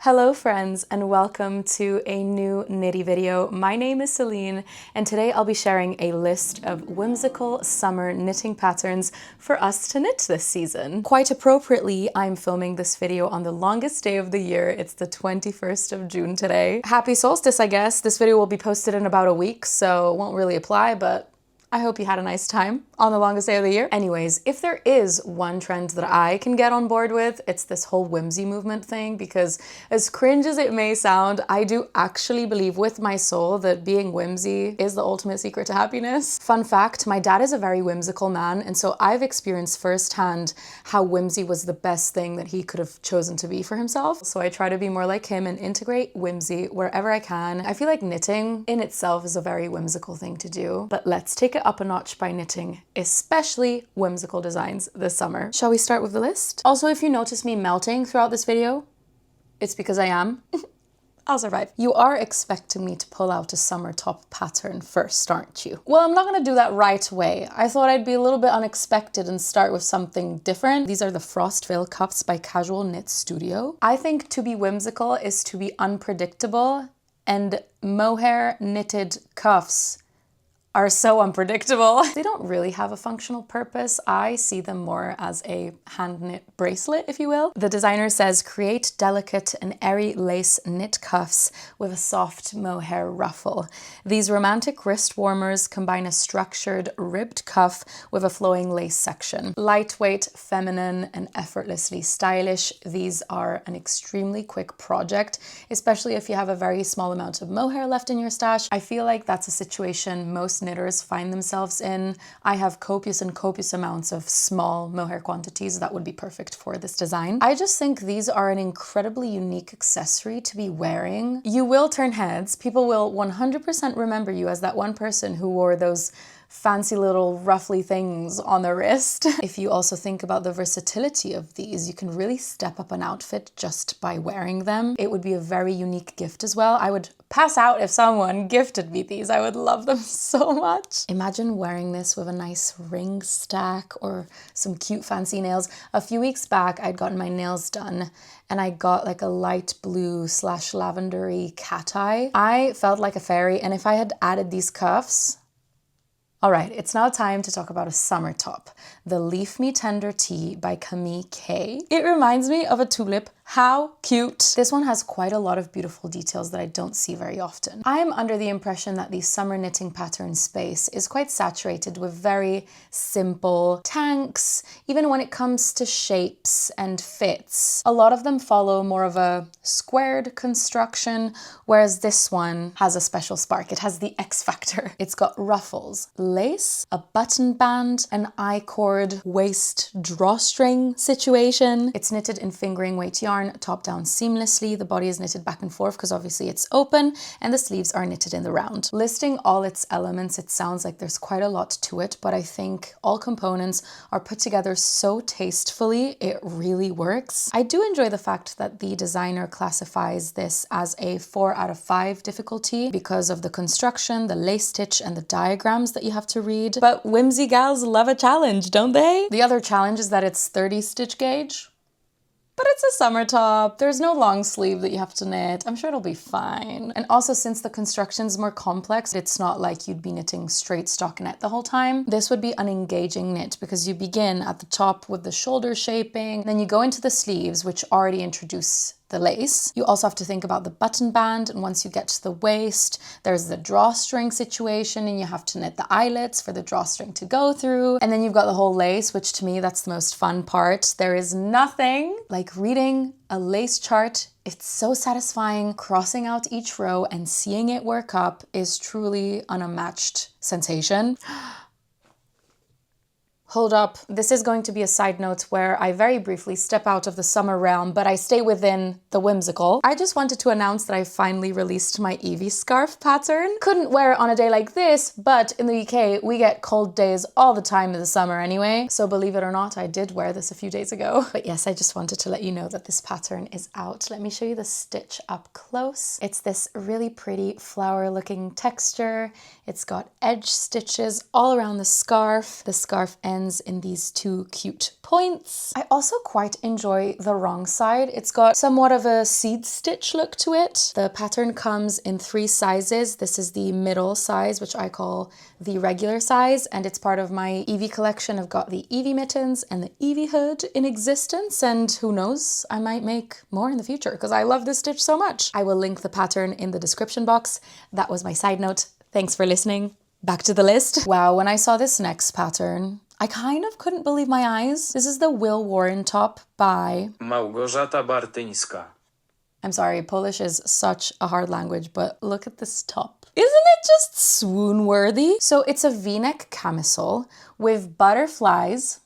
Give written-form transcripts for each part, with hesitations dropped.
Hello friends and welcome to a new knitty video. My name is Céline and today I'll be sharing a list of whimsical summer knitting patterns for us to knit this season. Quite appropriately, I'm filming this video on the longest day of the year. It's the 21st of June today. Happy solstice, I guess. This video will be posted in about a week, so it won't really apply, but I hope you had a nice time on the longest day of the year. Anyways, if there is one trend that I can get on board with, it's this whole whimsy movement thing, because as cringe as it may sound, I do actually believe with my soul that being whimsy is the ultimate secret to happiness. Fun fact, my dad is a very whimsical man, and so I've experienced firsthand how whimsy was the best thing that he could have chosen to be for himself. So I try to be more like him and integrate whimsy wherever I can. I feel like knitting in itself is a very whimsical thing to do, but let's take it up a notch by knitting especially whimsical designs this summer. Shall we start with the list? Also, if you notice me melting throughout this video, it's because I am. I'll survive. You are expecting me to pull out a summer top pattern first, aren't you? Well, I'm not gonna do that right away. I thought I'd be a little bit unexpected and start with something different. These are the Frostville cuffs by Casual Knit Studio. I think to be whimsical is to be unpredictable, and mohair knitted cuffs are so unpredictable. They don't really have a functional purpose. I see them more as a hand knit bracelet, if you will. The designer says, create delicate and airy lace knit cuffs with a soft mohair ruffle. These romantic wrist warmers combine a structured ribbed cuff with a flowing lace section. Lightweight, feminine, and effortlessly stylish, these are an extremely quick project, especially if you have a very small amount of mohair left in your stash. I feel like that's a situation most knitters find themselves in. I have copious amounts of small mohair quantities that would be perfect for this design. I just think these are an incredibly unique accessory to be wearing. You will turn heads. People will 100% remember you as that one person who wore those fancy little ruffly things on the wrist. If you also think about the versatility of these, you can really step up an outfit just by wearing them. It would be a very unique gift as well. I would pass out if someone gifted me these. I would love them so much. Imagine wearing this with a nice ring stack or some cute fancy nails. A few weeks back, I'd gotten my nails done and I got like a light blue / lavendery cat eye. I felt like a fairy, and if I had added these cuffs, all right, it's now time to talk about a summer top, the Leaf Me Tender Tee by Camille K. It reminds me of a tulip. How cute. This one has quite a lot of beautiful details that I don't see very often. I am under the impression that the summer knitting pattern space is quite saturated with very simple tanks, even when it comes to shapes and fits. A lot of them follow more of a squared construction, whereas this one has a special spark. It has the X factor. It's got ruffles, lace, a button band, an I-cord waist drawstring situation. It's knitted in fingering weight yarn, top down seamlessly. The body is knitted back and forth because obviously it's open, and the sleeves are knitted in the round. Listing all its elements, it sounds like there's quite a lot to it, but I think all components are put together so tastefully, it really works. I do enjoy the fact that the designer classifies this as a 4 out of 5 difficulty because of the construction, the lace stitch, and the diagrams that you have to read. But whimsy gals love a challenge, don't they? The other challenge is that it's 30 stitch gauge. But it's a summer top. There's no long sleeve that you have to knit. I'm sure it'll be fine. And also, since the construction's more complex, it's not like you'd be knitting straight stockinette the whole time. This would be an engaging knit because you begin at the top with the shoulder shaping, then you go into the sleeves, which already introduce the lace. You also have to think about the button band, and once you get to the waist, there's the drawstring situation, and you have to knit the eyelets for the drawstring to go through. And then you've got the whole lace, which to me, that's the most fun part. There is nothing like reading a lace chart. It's so satisfying. Crossing out each row and seeing it work up is truly an unmatched sensation. Hold up, this is going to be a side note where I very briefly step out of the summer realm, but I stay within the whimsical. I just wanted to announce that I finally released my Evie scarf pattern. Couldn't wear it on a day like this, but in the UK, we get cold days all the time in the summer anyway. So believe it or not, I did wear this a few days ago. But yes, I just wanted to let you know that this pattern is out. Let me show you the stitch up close. It's this really pretty flower looking texture. It's got edge stitches all around the scarf. The scarf ends ends in these two cute points. I also quite enjoy the wrong side. It's got somewhat of a seed stitch look to it. The pattern comes in 3 sizes. This is the middle size, which I call the regular size, and it's part of my Evie collection. I've got the Evie mittens and the Evie hood in existence, and who knows, I might make more in the future because I love this stitch so much. I will link the pattern in the description box. That was my side note. Thanks for listening. Back to the list. Wow, when I saw this next pattern, I kind of couldn't believe my eyes. This is the Will Warren top by Małgorzata Bartyńska. I'm sorry, Polish is such a hard language, but look at this top. Isn't it just swoon-worthy? So it's a V-neck camisole with butterflies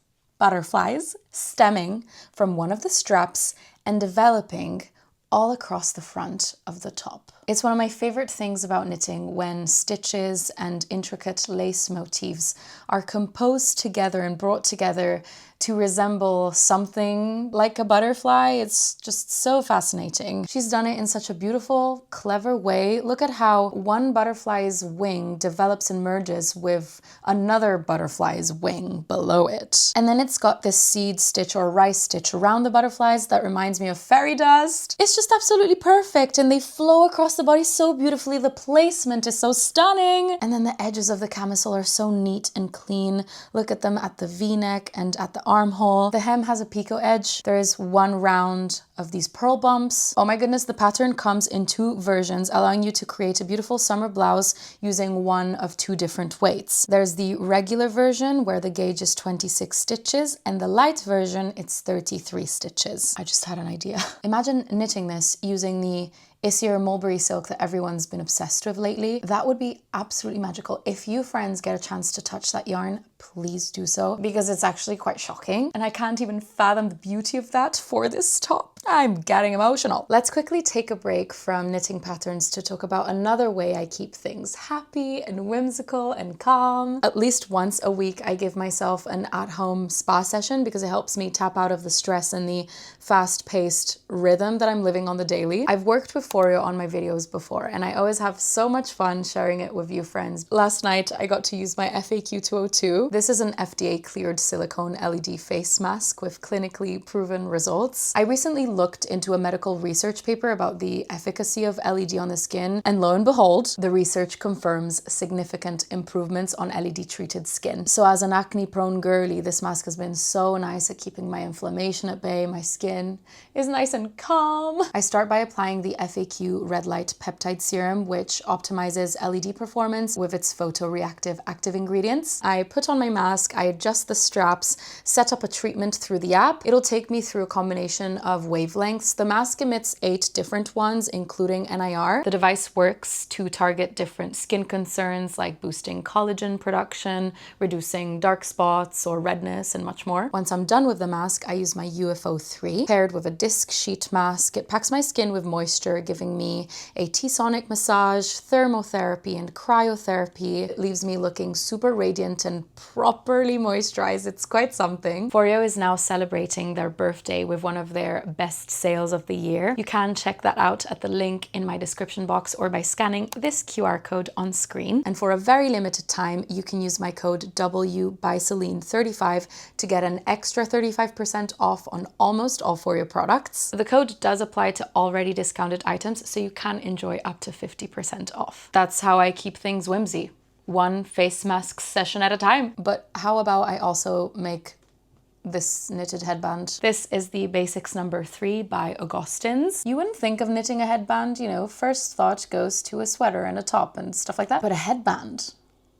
stemming from one of the straps and developing all across the front of the top. It's one of my favorite things about knitting when stitches and intricate lace motifs are composed together and brought together to resemble something like a butterfly. It's just so fascinating. She's done it in such a beautiful, clever way. Look at how one butterfly's wing develops and merges with another butterfly's wing below it. And then it's got this seed stitch or rice stitch around the butterflies that reminds me of fairy dust. It's just absolutely perfect, and they flow across the body so beautifully. The placement is so stunning. And then the edges of the camisole are so neat and clean. Look at them at the V-neck and at the armhole. The hem has a picot edge. There is one round of these pearl bumps. Oh my goodness, the pattern comes in 2 versions, allowing you to create a beautiful summer blouse using one of 2 different weights. There's the regular version where the gauge is 26 stitches, and the light version, it's 33 stitches. I just had an idea. Imagine knitting this using the Issy mulberry silk that everyone's been obsessed with lately. That would be absolutely magical. If you friends get a chance to touch that yarn, please do so, because it's actually quite shocking and I can't even fathom the beauty of that for this top. I'm getting emotional. Let's quickly take a break from knitting patterns to talk about another way I keep things happy and whimsical and calm. At least once a week, I give myself an at-home spa session because it helps me tap out of the stress and the fast-paced rhythm that I'm living on the daily. I've worked with Foreo on my videos before, and I always have so much fun sharing it with you friends. Last night, I got to use my FAQ 202. This is an FDA-cleared silicone LED face mask with clinically proven results. I recently looked into a medical research paper about the efficacy of LED on the skin, and lo and behold, the research confirms significant improvements on LED-treated skin. So as an acne-prone girly, this mask has been so nice at keeping my inflammation at bay. My skin is nice and calm. I start by applying the FAQ Red Light Peptide Serum, which optimizes LED performance with its photoreactive active ingredients. I put on my mask, I adjust the straps, set up a treatment through the app. It'll take me through a combination of wavelengths. The mask emits 8 different ones, including NIR. The device works to target different skin concerns like boosting collagen production, reducing dark spots or redness, and much more. Once I'm done with the mask, I use my UFO 3 paired with a disc sheet mask. It packs my skin with moisture, giving me a T-sonic massage, thermotherapy, and cryotherapy. It leaves me looking super radiant and properly moisturized. It's quite something. Foreo is now celebrating their birthday with one of their best sales of the year. You can check that out at the link in my description box or by scanning this QR code on screen. And for a very limited time, you can use my code W by Céline 35 to get an extra 35% off on almost all Foreo products. The code does apply to already discounted items, so you can enjoy up to 50% off. That's how I keep things whimsy. One face mask session at a time. But how about I also make this knitted headband? This is the Basics number 3 by Augustins. You wouldn't think of knitting a headband, you know, first thought goes to a sweater and a top and stuff like that. But a headband,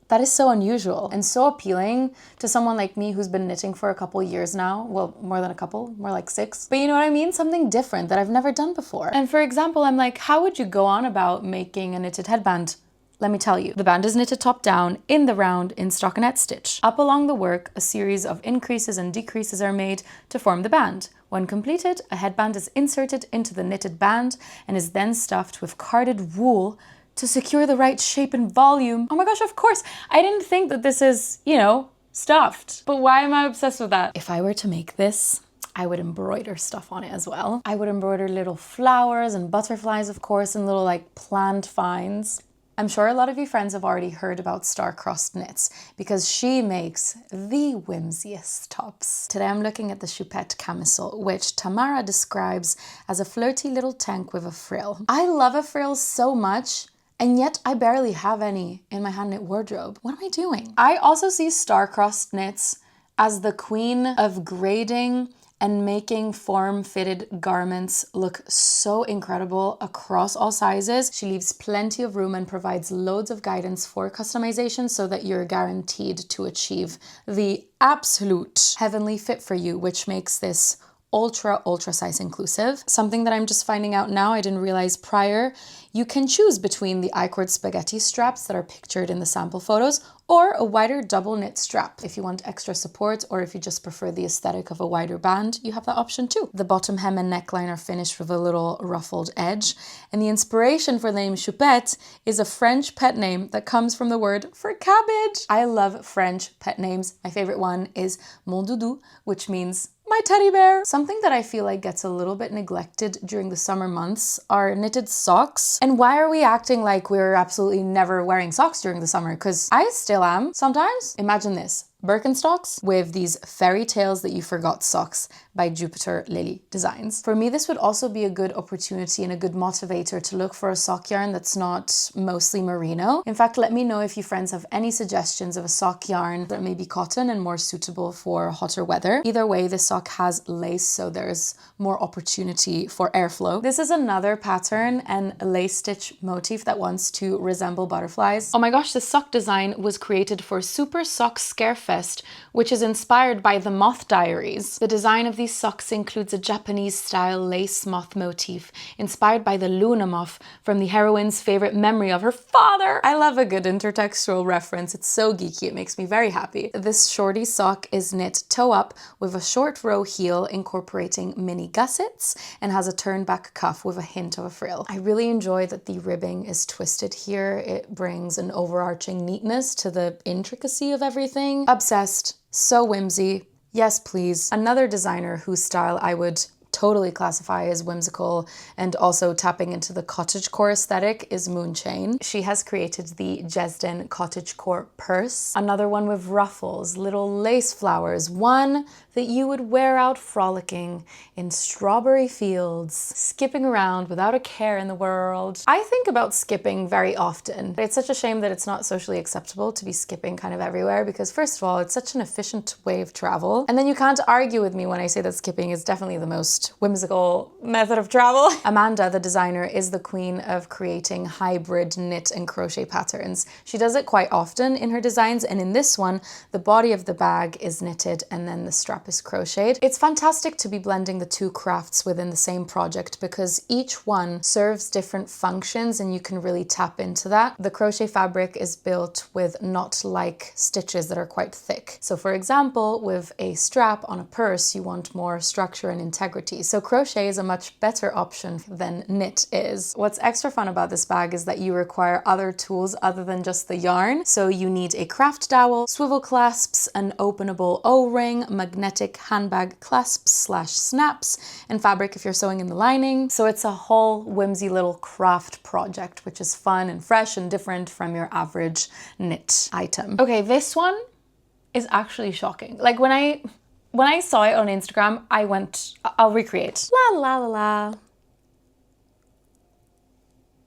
that is so unusual and so appealing to someone like me who's been knitting for a couple years now. Well, more than a couple, more like 6. But you know what I mean? Something different that I've never done before. And for example, I'm like, how would you go on about making a knitted headband? Let me tell you, the band is knitted top down, in the round, in stockinette stitch. Up along the work, a series of increases and decreases are made to form the band. When completed, a headband is inserted into the knitted band and is then stuffed with carded wool to secure the right shape and volume. Oh my gosh, of course. I didn't think that this is, you know, stuffed. But why am I obsessed with that? If I were to make this, I would embroider stuff on it as well. I would embroider little flowers and butterflies, of course, and little like plant vines. I'm sure a lot of you friends have already heard about star-crossed knits because she makes the whimsiest tops. Today I'm looking at the Choupette camisole, which Tamara describes as a flirty little tank with a frill. I love a frill so much, and yet I barely have any in my hand knit wardrobe. What am I doing? I also see star-crossed knits as the queen of grading and making form-fitted garments look so incredible across all sizes. She leaves plenty of room and provides loads of guidance for customization so that you're guaranteed to achieve the absolute heavenly fit for you, which makes this ultra size inclusive. Something that I'm just finding out now, I didn't realize prior, you can choose between the I-cord spaghetti straps that are pictured in the sample photos or a wider double knit strap. If you want extra support or if you just prefer the aesthetic of a wider band, you have that option too. The bottom hem and neckline are finished with a little ruffled edge. And the inspiration for the name Choupette is a French pet name that comes from the word for cabbage. I love French pet names. My favorite one is Mon Doudou, which means my teddy bear. Something that I feel like gets a little bit neglected during the summer months are knitted socks. And why are we acting like we're absolutely never wearing socks during the summer? Because I still am sometimes. Imagine this. Birkenstocks with these fairy tales that you forgot socks by Jupiter Lily Designs. For me, this would also be a good opportunity and a good motivator to look for a sock yarn that's not mostly merino. In fact, let me know if you friends have any suggestions of a sock yarn that may be cotton and more suitable for hotter weather. Either way, this sock has lace, so there's more opportunity for airflow. This is another pattern and a lace stitch motif that wants to resemble butterflies. Oh my gosh, this sock design was created for Super Sock Scarefest, which is inspired by the Moth Diaries. The design of these socks includes a Japanese-style lace moth motif inspired by the Luna moth from the heroine's favorite memory of her father. I love a good intertextual reference. It's so geeky. It makes me very happy. This shorty sock is knit toe up with a short row heel incorporating mini gussets and has a turn back cuff with a hint of a frill. I really enjoy that the ribbing is twisted here. It brings an overarching neatness to the intricacy of everything. Obsessed. So whimsy. Yes, please. Another designer whose style I would totally classify as whimsical and also tapping into the cottagecore aesthetic is Moonchain. She has created the Jesden cottagecore purse, another one with ruffles, little lace flowers, one that you would wear out frolicking in strawberry fields, skipping around without a care in the world. I think about skipping very often. It's such a shame that it's not socially acceptable to be skipping kind of everywhere because first of all, it's such an efficient way of travel. And then you can't argue with me when I say that skipping is definitely the most whimsical method of travel. Amanda, the designer, is the queen of creating hybrid knit and crochet patterns. She does it quite often in her designs, and in this one, the body of the bag is knitted and then the strap is crocheted. It's fantastic to be blending the two crafts within the same project because each one serves different functions and you can really tap into that. The crochet fabric is built with knot-like stitches that are quite thick. So for example, with a strap on a purse, you want more structure and integrity. So crochet is a much better option than knit is. What's extra fun about this bag is that you require other tools other than just the yarn. So you need a craft dowel, swivel clasps, an openable O-ring, magnetic handbag clasps / snaps, and fabric if you're sewing in the lining. So it's a whole whimsy little craft project, which is fun and fresh and different from your average knit item. Okay, this one is actually shocking. Like when I saw it on Instagram, I went, I'll recreate. La la la la.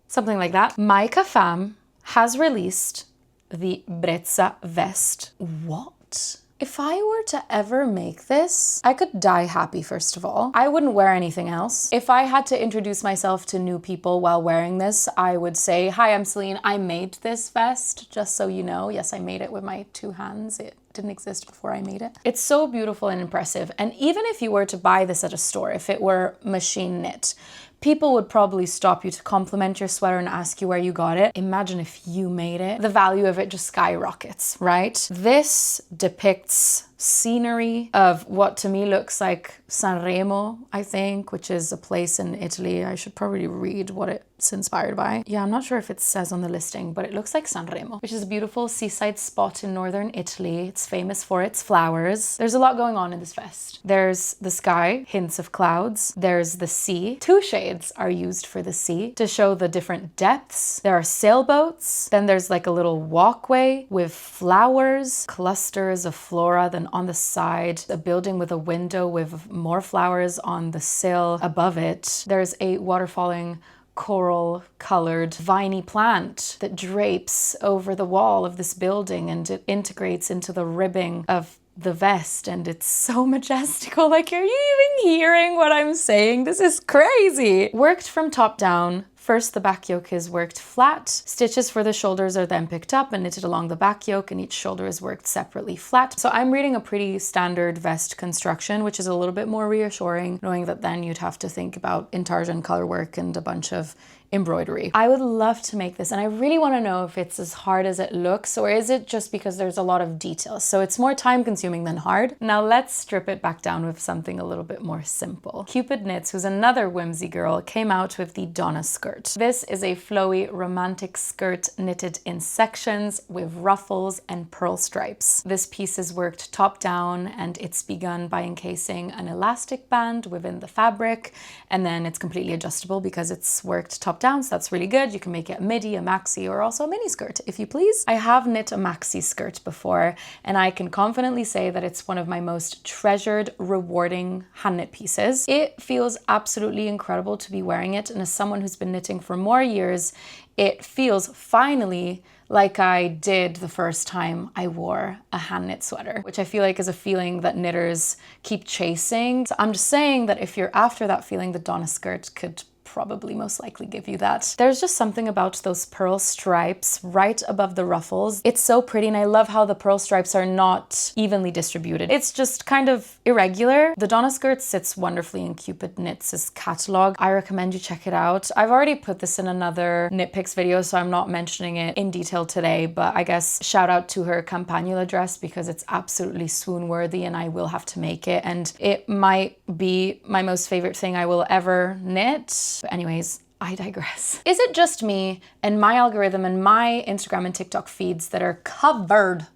Something like that. Maika Fam has released the Brezza vest. What? If I were to ever make this, I could die happy, first of all. I wouldn't wear anything else. If I had to introduce myself to new people while wearing this, I would say, hi, I'm Céline. I made this vest, just so you know. Yes, I made it with my 2 hands. It didn't exist before I made it. It's so beautiful and impressive. And even if you were to buy this at a store, if it were machine knit, people would probably stop you to compliment your sweater and ask you where you got it. Imagine if you made it. The value of it just skyrockets, right? This depicts scenery of what to me looks like Sanremo, I think, which is a place in Italy. I should probably read what it's inspired by. Yeah, I'm not sure if it says on the listing, but it looks like Sanremo, which is a beautiful seaside spot in northern Italy. It's famous for its flowers. There's a lot going on in this fest. There's the sky, hints of clouds. There's the sea. Two shades are used for the sea to show the different depths. There are sailboats. Then there's like a little walkway with flowers, clusters of flora. Then on the side, a building with a window with more flowers on the sill above it. There's a waterfalling coral colored viney plant that drapes over the wall of this building, and it integrates into the ribbing of the vest, and it's so majestical. Like, are you even hearing what I'm saying? This is crazy. Worked from top down. First, the back yoke is worked flat. Stitches for the shoulders are then picked up and knitted along the back yoke, and each shoulder is worked separately flat. So I'm reading a pretty standard vest construction, which is a little bit more reassuring, knowing that then you'd have to think about intarsian color work and a bunch of embroidery. I would love to make this, and I really want to know if it's as hard as it looks, or is it just because there's a lot of details, so it's more time consuming than hard. Now let's strip it back down with something a little bit more simple. Cupid Knits, who's another whimsy girl, came out with the Donna skirt. This is a flowy romantic skirt knitted in sections with ruffles and pearl stripes. This piece is worked top down, and it's begun by encasing an elastic band within the fabric, and then it's completely adjustable because it's worked top down, so that's really good. You can make it a midi, a maxi, or also a mini skirt if you please. I have knit a maxi skirt before, and I can confidently say that it's one of my most treasured, rewarding hand knit pieces. It feels absolutely incredible to be wearing it, and as someone who's been knitting for more years, it feels finally like I did the first time I wore a hand knit sweater, which I feel like is a feeling that knitters keep chasing. So I'm just saying that if you're after that feeling, the Donna skirt could probably most likely give you that. There's just something about those pearl stripes right above the ruffles. It's so pretty, and I love how the pearl stripes are not evenly distributed. It's just kind of irregular. The Donna skirt sits wonderfully in Cupid Knits' catalog. I recommend you check it out. I've already put this in another knit picks video, so I'm not mentioning it in detail today, but I guess shout out to her campanula dress because it's absolutely swoon worthy, and I will have to make it, and it might be my most favorite thing I will ever knit. But anyways, I digress. Is it just me and my algorithm and my Instagram and TikTok feeds that are covered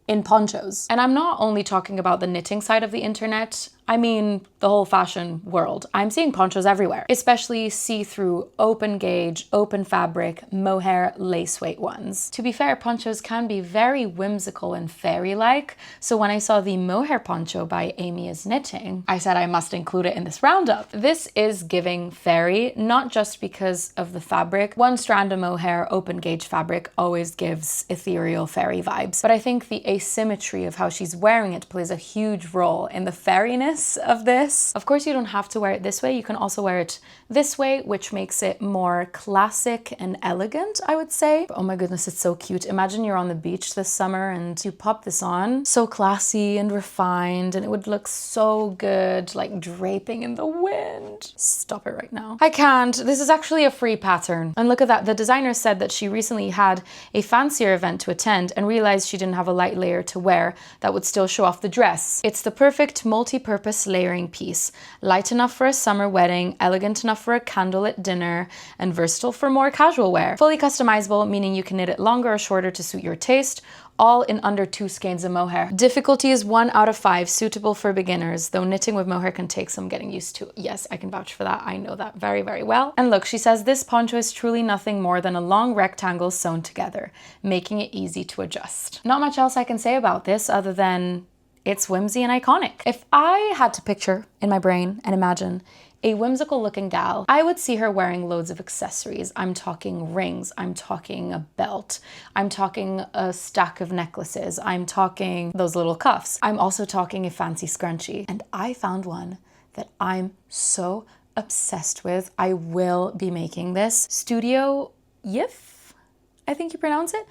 in ponchos? And I'm not only talking about the knitting side of the internet, I mean the whole fashion world. I'm seeing ponchos everywhere, especially see-through, open gauge, open fabric, mohair, lace weight ones. To be fair, ponchos can be very whimsical and fairy-like, so when I saw the mohair poncho by Amy is Knitting, I said I must include it in this roundup. This is giving fairy, not just because of the fabric. One strand of mohair, open gauge fabric always gives ethereal fairy vibes, but I think the asymmetry of how she's wearing it plays a huge role in the fairiness of this. Of course, you don't have to wear it this way. You can also wear it this way, which makes it more classic and elegant, I would say. But oh my goodness, it's so cute. Imagine you're on the beach this summer and you pop this on. So classy and refined, and it would look so good, like draping in the wind. Stop it right now. I can't. This is actually a free pattern. And look at that. The designer said that she recently had a fancier event to attend and realized she didn't have a light layer to wear that would still show off the dress. It's the perfect multi-purpose layering piece, light enough for a summer wedding, elegant enough for a candlelit dinner, and versatile for more casual wear. Fully customizable, meaning you can knit it longer or shorter to suit your taste, all in under 2 skeins of mohair. Difficulty is 1 out of 5, suitable for beginners, though knitting with mohair can take some getting used to. Yes, I can vouch for that. I know that very, very well. And look, she says this poncho is truly nothing more than a long rectangle sewn together, making it easy to adjust. Not much else I can say about this other than it's whimsy and iconic. If I had to picture in my brain and imagine a whimsical looking gal, I would see her wearing loads of accessories. I'm talking rings, I'm talking a belt, I'm talking a stack of necklaces, I'm talking those little cuffs. I'm also talking a fancy scrunchie. And I found one that I'm so obsessed with. I will be making this. Studio Yif, I think you pronounce it,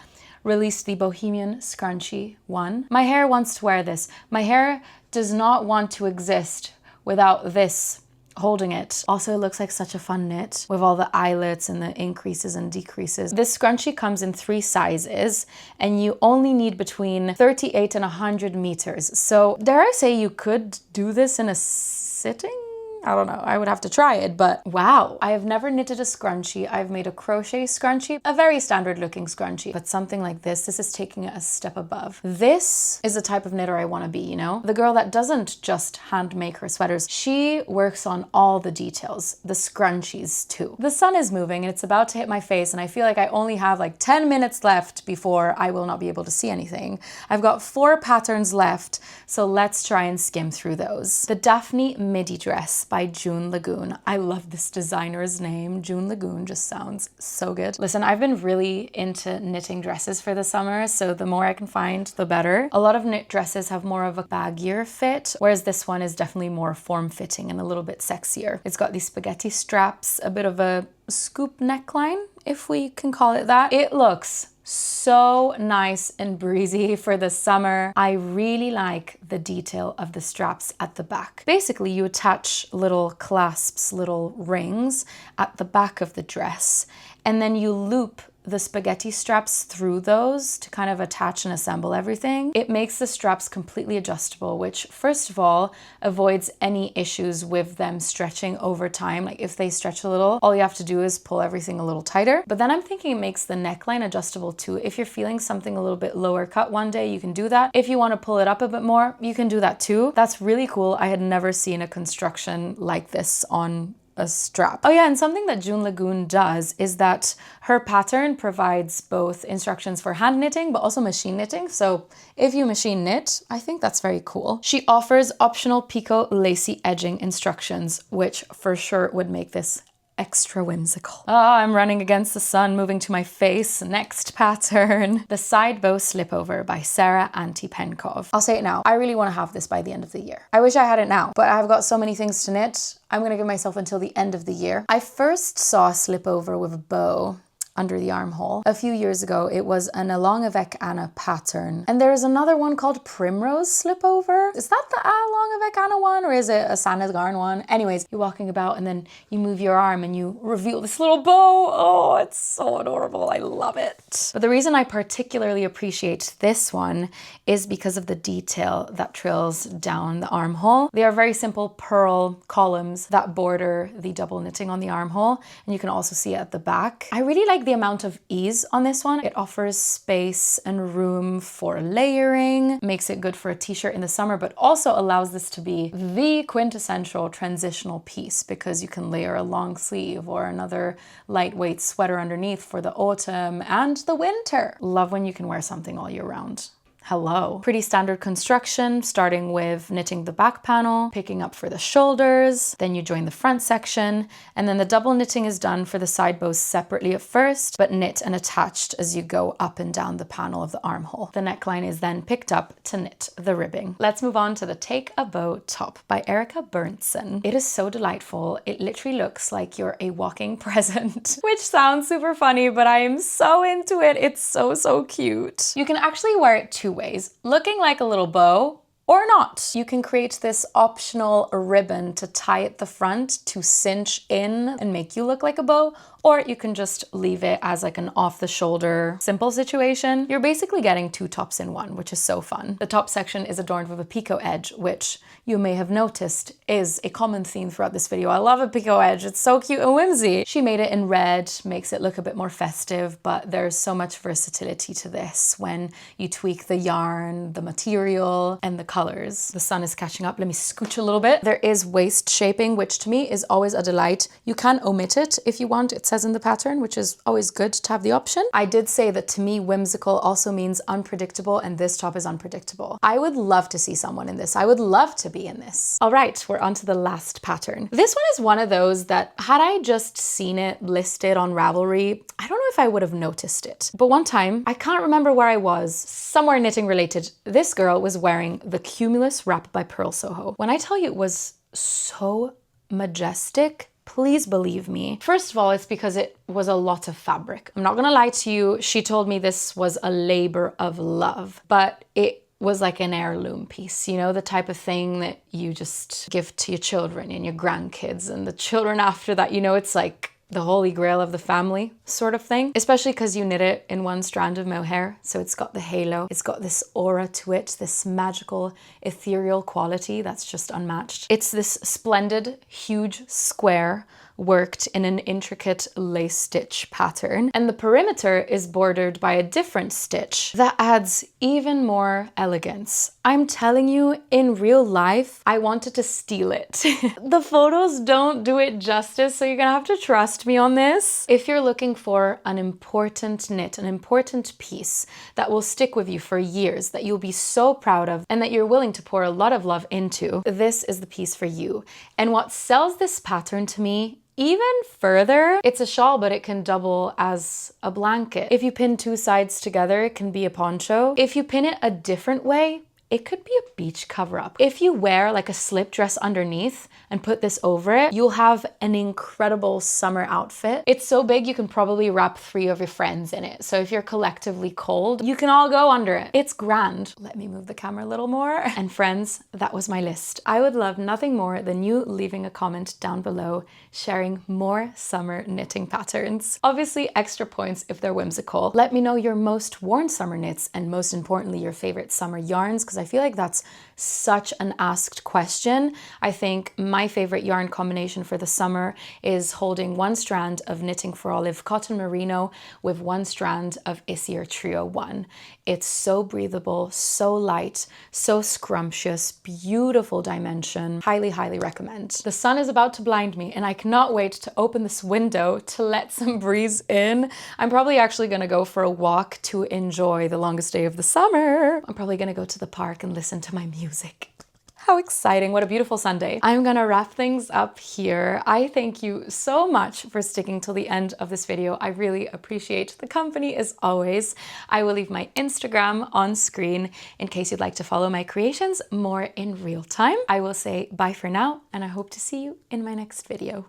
released the Bohemian Scrunchie one. My hair wants to wear this. My hair does not want to exist without this holding it. Also, it looks like such a fun knit with all the eyelets and the increases and decreases. This scrunchie comes in 3 sizes and you only need between 38 and 100 meters. So dare I say you could do this in a sitting? I don't know, I would have to try it, but wow. I have never knitted a scrunchie. I've made a crochet scrunchie, a very standard looking scrunchie, but something like this is taking it a step above. This is the type of knitter I want to be, you know? The girl that doesn't just hand make her sweaters. She works on all the details, the scrunchies too. The sun is moving and it's about to hit my face and I feel like I only have like 10 minutes left before I will not be able to see anything. I've got 4 patterns left, so let's try and skim through those. The Daphne midi dress by June Lagoon. I love this designer's name. June Lagoon just sounds so good. Listen, I've been really into knitting dresses for the summer, so the more I can find, the better. A lot of knit dresses have more of a baggier fit, whereas this one is definitely more form-fitting and a little bit sexier. It's got these spaghetti straps, a bit of a scoop neckline, if we can call it that. It looks so nice and breezy for the summer. I really like the detail of the straps at the back. Basically, you attach little clasps, little rings at the back of the dress, and then you loop the spaghetti straps through those to kind of attach and assemble everything. It makes the straps completely adjustable, which first of all avoids any issues with them stretching over time. Like if they stretch a little, all you have to do is pull everything a little tighter. But then I'm thinking it makes the neckline adjustable too. If you're feeling something a little bit lower cut one day, you can do that. If you want to pull it up a bit more, you can do that too. That's really cool. I had never seen a construction like this on a strap. Oh yeah, and something that June Lagoon does is that her pattern provides both instructions for hand knitting but also machine knitting. So if you machine knit, I think that's very cool. She offers optional picot lacy edging instructions, which for sure would make this extra whimsical. Oh, I'm running against the sun, moving to my face. Next pattern. The Side Bow Slipover by Sarah Anti-Penkov. I'll say it now. I really want to have this by the end of the year. I wish I had it now, but I've got so many things to knit. I'm going to give myself until the end of the year. I first saw a slipover with a bow under the armhole a few years ago. It was an Along avec Anna pattern. And there's another one called Primrose Slipover. Is that the Along avec Anna one or is it a Santa's Garn one? Anyways, you're walking about and then you move your arm and you reveal this little bow. Oh, it's so adorable. I love it. But the reason I particularly appreciate this one is because of the detail that trills down the armhole. They are very simple pearl columns that border the double knitting on the armhole. And you can also see it at the back. I really like the amount of ease on this one. It offers space and room for layering, makes it good for a t-shirt in the summer, but also allows this to be the quintessential transitional piece because you can layer a long sleeve or another lightweight sweater underneath for the autumn and the winter. Love when you can wear something all year round. Hello. Pretty standard construction, starting with knitting the back panel, picking up for the shoulders, then you join the front section, and then the double knitting is done for the side bows separately at first, but knit and attached as you go up and down the panel of the armhole. The neckline is then picked up to knit the ribbing. Let's move on to the Take a Bow top by Erica Berntsen. It is so delightful. It literally looks like you're a walking present, which sounds super funny, but I am so into it. It's so, so cute. You can actually wear it two ways, looking like a little bow or not. You can create this optional ribbon to tie at the front to cinch in and make you look like a bow, or you can just leave it as like an off the shoulder simple situation. You're basically getting 2 tops in one, which is so fun. The top section is adorned with a picot edge, which you may have noticed is a common theme throughout this video. I love a picot edge. It's so cute and whimsy. She made it in red, makes it look a bit more festive, but there's so much versatility to this when you tweak the yarn, the material, and the colors. The sun is catching up. Let me scooch a little bit. There is waist shaping, which to me is always a delight. You can omit it if you want. It says in the pattern, which is always good to have the option. I did say that to me, whimsical also means unpredictable, and this top is unpredictable. I would love to see someone in this. I would love to be in this. All right, we're on to the last pattern. This one is one of those that had I just seen it listed on Ravelry, I don't know if I would have noticed it. But one time, I can't remember where I was, somewhere knitting related, this girl was wearing the Cumulus wrap by Pearl Soho. When I tell you it was so majestic, please believe me. First of all, it's because it was a lot of fabric. I'm not gonna lie to you, she told me this was a labor of love, but it was like an heirloom piece, you know, the type of thing that you just give to your children and your grandkids and the children after that, you know, it's like the holy grail of the family sort of thing, especially because you knit it in one strand of mohair. So it's got the halo, it's got this aura to it, this magical ethereal quality that's just unmatched. It's this splendid, huge square worked in an intricate lace stitch pattern, and the perimeter is bordered by a different stitch that adds even more elegance. I'm telling you, in real life, I wanted to steal it. The photos don't do it justice, so you're gonna have to trust me on this. If you're looking for an important knit, an important piece that will stick with you for years, that you'll be so proud of, and that you're willing to pour a lot of love into, this is the piece for you. And what sells this pattern to me even further, it's a shawl, but it can double as a blanket. If you pin two sides together, it can be a poncho. If you pin it a different way, it could be a beach cover-up. If you wear like a slip dress underneath and put this over it, you'll have an incredible summer outfit. It's so big you can probably wrap 3 of your friends in it. So if you're collectively cold, you can all go under it. It's grand. Let me move the camera a little more. And friends, that was my list. I would love nothing more than you leaving a comment down below sharing more summer knitting patterns. Obviously extra points if they're whimsical. Let me know your most worn summer knits and most importantly your favorite summer yarns, because I feel like that's such an asked question. I think my favorite yarn combination for the summer is holding one strand of Knitting for Olive Cotton Merino with one strand of Issy Trio 1. It's so breathable, so light, so scrumptious, beautiful dimension. Highly, highly recommend. The sun is about to blind me and I cannot wait to open this window to let some breeze in. I'm probably actually gonna go for a walk to enjoy the longest day of the summer. I'm probably gonna go to the park and listen to my music. How exciting, what a beautiful Sunday. I'm gonna wrap things up here. I thank you so much for sticking till the end of this video. I really appreciate the company as always. I will leave my Instagram on screen in case you'd like to follow my creations more in real time. I will say bye for now and I hope to see you in my next video.